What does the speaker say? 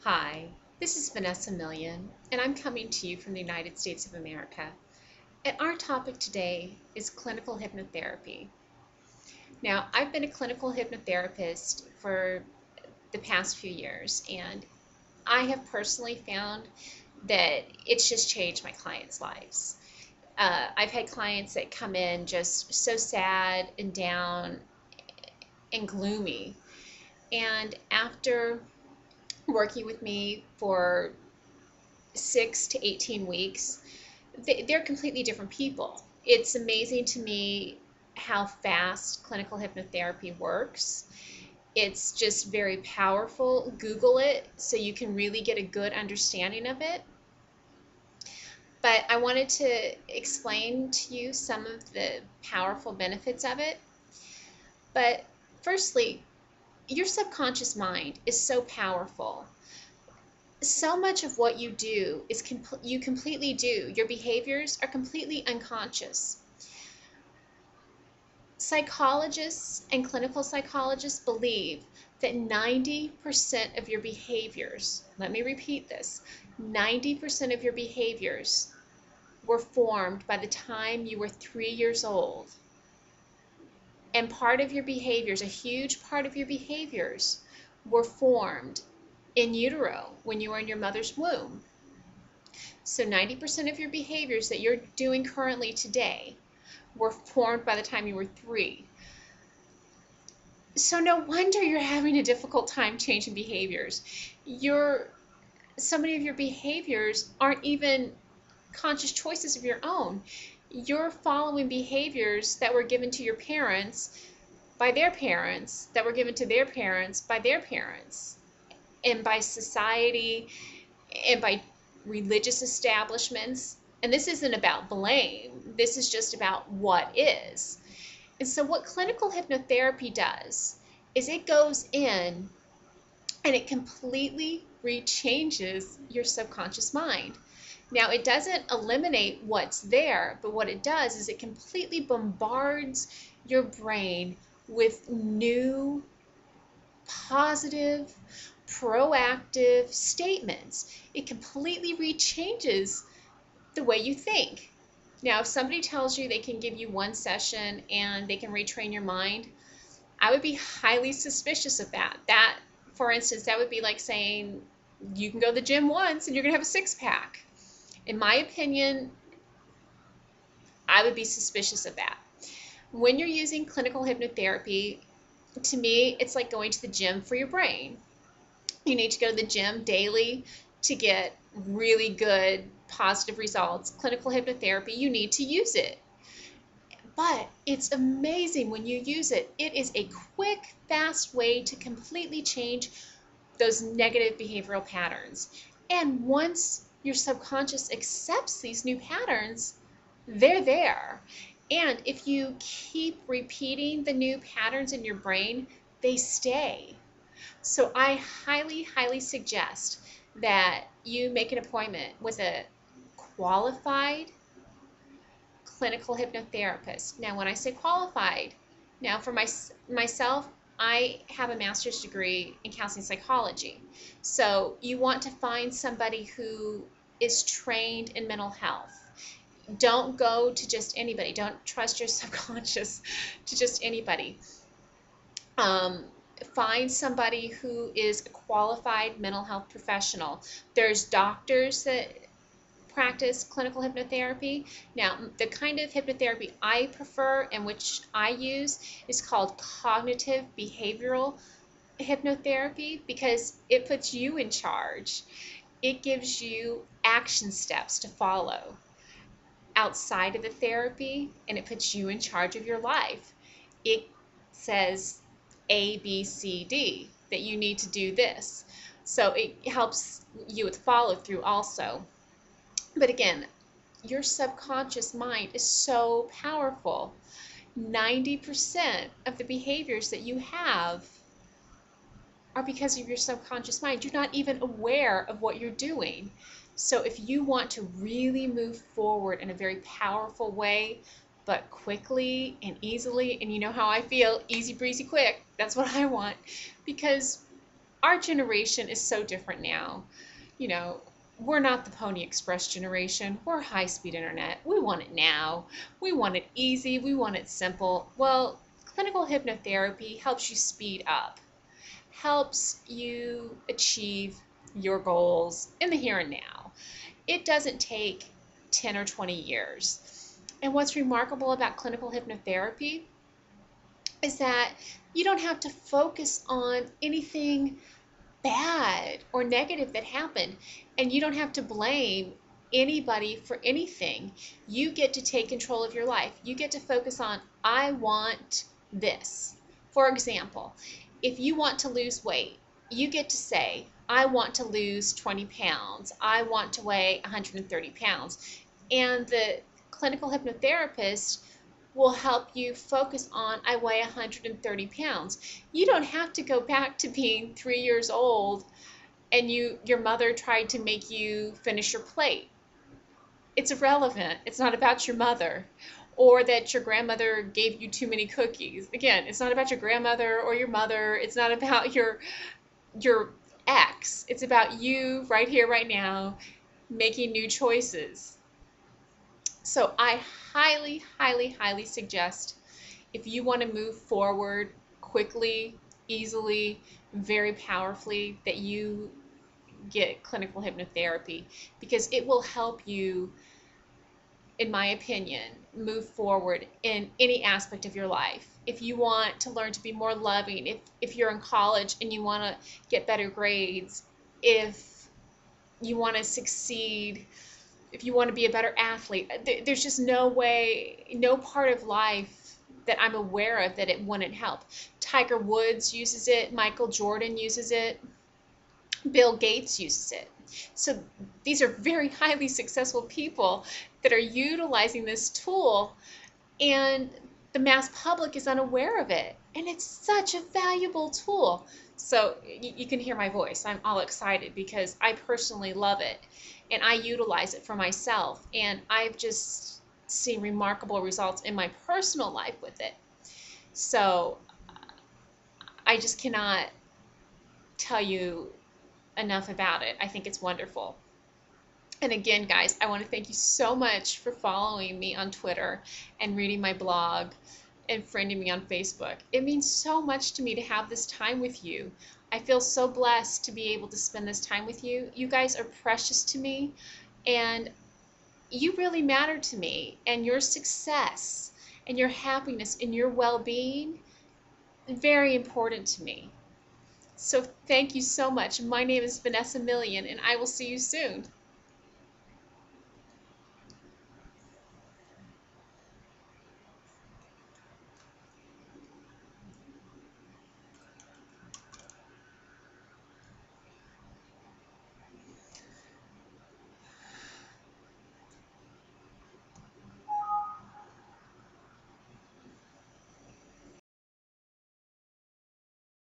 Hi, this is Vanessa Million, and I'm coming to you from the United States of America. And our topic today is clinical hypnotherapy. Now, I've been a clinical hypnotherapist for the past few years, and I have personally found that it's just changed my clients' lives. I've had clients that come in just so sad and down and gloomy, and after working with me for 6 to 18 weeks, they're completely different people. It's amazing to me how fast clinical hypnotherapy works. It's just very powerful. Google it so you can really get a good understanding of it. But I wanted to explain to you some of the powerful benefits of it. But firstly, your subconscious mind is so powerful. So much of what you do is you completely do. Your behaviors are completely unconscious. Psychologists and clinical psychologists believe that 90% of your behaviors, let me repeat this, 90% of your behaviors were formed by the time you were 3 years old. And part of your behaviors, a huge part of your behaviors, were formed in utero when you were in your mother's womb. So 90% of your behaviors that you're doing currently today were formed by the time you were 3. So no wonder you're having a difficult time changing behaviors. So many of your behaviors aren't even conscious choices of your own. You're following behaviors that were given to your parents by their parents, that were given to their parents by their parents, and by society, and by religious establishments. And this isn't about blame. This is just about what is. And so what clinical hypnotherapy does is it goes in and it completely rechanges your subconscious mind. Now, it doesn't eliminate what's there, but what it does is it completely bombards your brain with new, positive, proactive statements. It completely rechanges the way you think. Now, if somebody tells you they can give you one session and they can retrain your mind, I would be highly suspicious of that. That, for instance, that would be like saying you can go to the gym once and you're going to have a six-pack. In my opinion, I would be suspicious of that. When you're using clinical hypnotherapy, to me, it's like going to the gym for your brain. You need to go to the gym daily to get really good positive results. Clinical hypnotherapy, you need to use it. But it's amazing when you use it. It is a quick, fast way to completely change those negative behavioral patterns. And once your subconscious accepts these new patterns, they're there. And if you keep repeating the new patterns in your brain, they stay. So I highly, highly suggest that you make an appointment with a qualified clinical hypnotherapist. Now, when I say qualified, now for myself, I have a master's degree in counseling psychology. So you want to find somebody who is trained in mental health. Don't go to just anybody. Don't trust your subconscious to just anybody. Find somebody who is a qualified mental health professional. There's doctors that practice clinical hypnotherapy. Now, the kind of hypnotherapy I prefer and which I use is called cognitive behavioral hypnotherapy because it puts you in charge. It gives you action steps to follow outside of the therapy, and it puts you in charge of your life. It says A, B, C, D, that you need to do this. So it helps you with follow through also. But again, your subconscious mind is so powerful. 90% of the behaviors that you have are because of your subconscious mind. You're not even aware of what you're doing. So if you want to really move forward in a very powerful way, but quickly and easily, and you know how I feel, easy breezy quick, that's what I want. Because our generation is so different now. You know, we're not the Pony Express generation. We're high-speed internet. We want it now. We want it easy. We want it simple. Well, clinical hypnotherapy helps you speed up, helps you achieve your goals in the here and now. It doesn't take 10 or 20 years. And what's remarkable about clinical hypnotherapy is that you don't have to focus on anything bad or negative that happened, and you don't have to blame anybody for anything. You get to take control of your life. You get to focus on, I want this. For example, if you want to lose weight, you get to say, I want to lose 20 pounds. I want to weigh 130 pounds. And the clinical hypnotherapist will help you focus on, I weigh 130 pounds. You don't have to go back to being 3 years old and your mother tried to make you finish your plate. It's irrelevant. It's not about your mother. Or that your grandmother gave you too many cookies. Again, it's not about your grandmother or your mother. It's not about your ex. It's about you right here, right now, making new choices. So I highly, highly, highly suggest, if you want to move forward quickly, easily, very powerfully, that you get clinical hypnotherapy, because it will help you, in my opinion, move forward in any aspect of your life. If you want to learn to be more loving, if you're in college and you want to get better grades, if you want to succeed, if you want to be a better athlete, there's just no way, no part of life that I'm aware of that it wouldn't help. Tiger Woods uses it, Michael Jordan uses it, Bill Gates uses it. So these are very highly successful people that are utilizing this tool, and the mass public is unaware of it. And it's such a valuable tool. So you can hear my voice. I'm all excited because I personally love it, and I utilize it for myself, and I've just seen remarkable results in my personal life with it. So I just cannot tell you enough about it. I think it's wonderful. And again, guys, I want to thank you so much for following me on Twitter and reading my blog and friending me on Facebook. It means so much to me to have this time with you. I feel so blessed to be able to spend this time with you. You guys are precious to me, and you really matter to me, and your success and your happiness and your well-being is very important to me. So thank you so much. My name is Vanessa Millian, and I will see you soon.